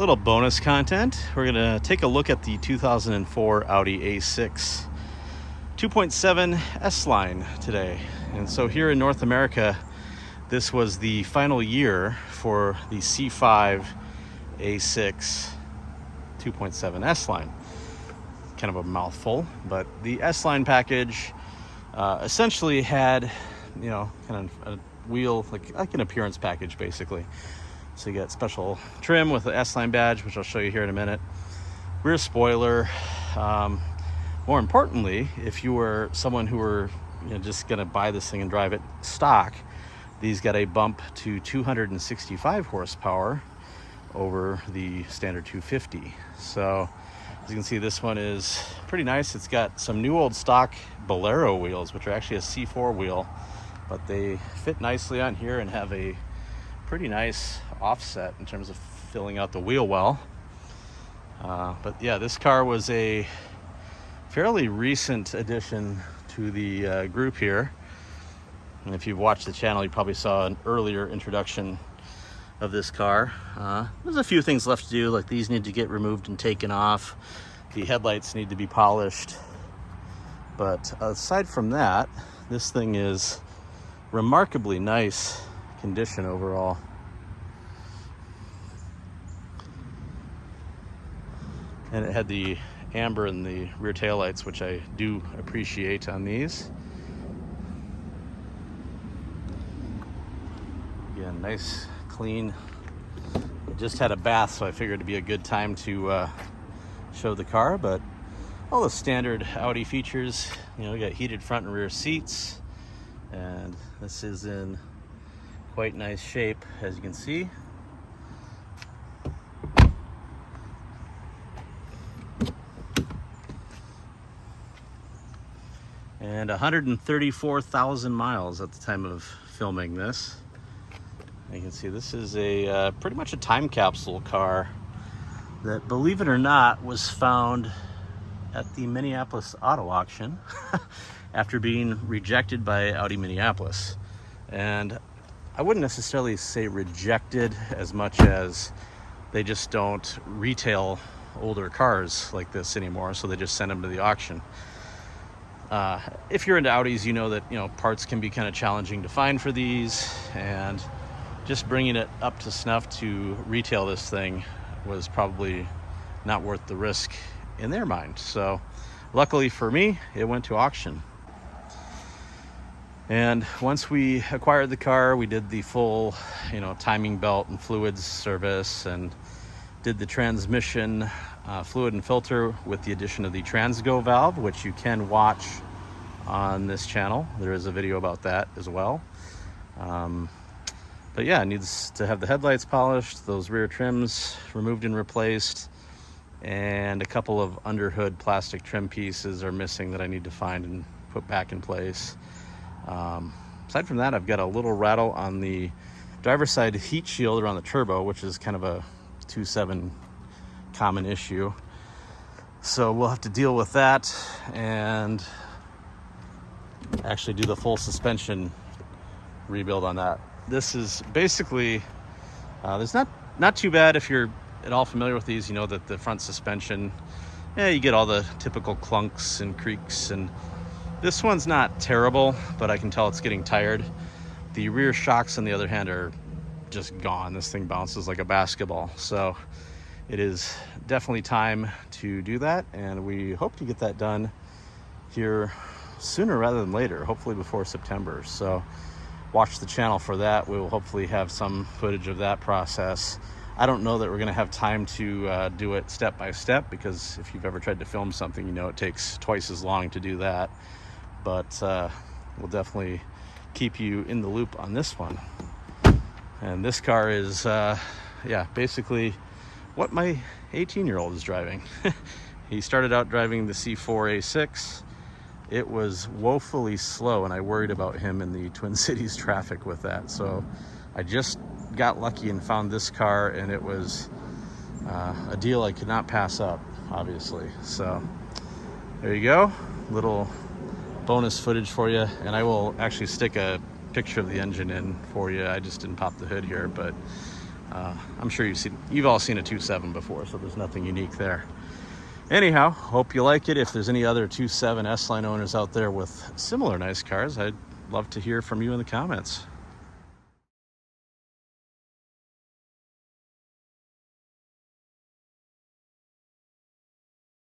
Little bonus content. We're going to take a look at the 2004 Audi A6 2.7 S-Line today. And so here in North America, this was the final year for the C5 A6 2.7 S-Line. Kind of a mouthful, but the S-Line package essentially had, kind of a wheel, like an appearance package basically. So you got special trim with the S-Line badge, which I'll show you here in a minute. Rear spoiler. More importantly, if you were someone who were just gonna buy this thing and drive it stock, these got a bump to 265 horsepower over the standard 250. So as you can see, this one is pretty nice. It's got some new old stock Bolero wheels, which are actually a C4 wheel, but they fit nicely on here and have a pretty nice offset in terms of filling out the wheel well. But yeah, this car was a fairly recent addition to the group here. And if you've watched the channel, you probably saw an earlier introduction of this car. There's a few things left to do, like these need to get removed and taken off. The headlights need to be polished. But aside from that, this thing is remarkably nice condition overall. And it had the amber in the rear taillights, which I do appreciate on these. Again, nice, clean. I just had a bath, so I figured it'd be a good time to show the car, but all the standard Audi features. We got heated front and rear seats, and this is in quite nice shape, as you can see. And 134,000 miles at the time of filming this. You can see this is a pretty much a time capsule car that, believe it or not, was found at the Minneapolis auto auction after being rejected by Audi Minneapolis. And I wouldn't necessarily say rejected as much as they just don't retail older cars like this anymore, so they just send them to the auction. If you're into Audis, you know that parts can be kind of challenging to find for these, and just bringing it up to snuff to retail this thing was probably not worth the risk in their mind. So luckily for me, it went to auction. And once we acquired the car, we did the full timing belt and fluids service, and did the transmission fluid and filter with the addition of the transgo valve, which you can watch on this channel. There is a video about that as well. But yeah, it needs to have the headlights polished, those rear trims removed and replaced, and a couple of underhood plastic trim pieces are missing that I need to find and put back in place. Aside from that, I've got a little rattle on the driver's side heat shield around the turbo, which is kind of a 2.7 common issue. So we'll have to deal with that and actually do the full suspension rebuild on that. This is basically, there's not too bad if you're at all familiar with these. You know that the front suspension, you get all the typical clunks and creaks, and this one's not terrible, but I can tell it's getting tired. The rear shocks, on the other hand, are just gone. This thing bounces like a basketball. So it is definitely time to do that, and we hope to get that done here sooner rather than later, hopefully before September. So watch the channel for that. We will hopefully have some footage of that process. I don't know that we're going to have time to do it step by step, because if you've ever tried to film something, it takes twice as long to do that. But we'll definitely keep you in the loop on this one. And this car is, basically what my 18-year-old is driving. He started out driving the C4 A6. It was woefully slow, and I worried about him in the Twin Cities traffic with that. So I just got lucky and found this car, and it was a deal I could not pass up, obviously. So there you go, little bonus footage for you. And I will actually stick a picture of the engine in for you. I just didn't pop the hood here, but I'm sure you've all seen a 2.7 before, so there's nothing unique there. Anyhow, hope you like it. If there's any other 2.7 S-Line owners out there with similar nice cars, I'd love to hear from you in the comments.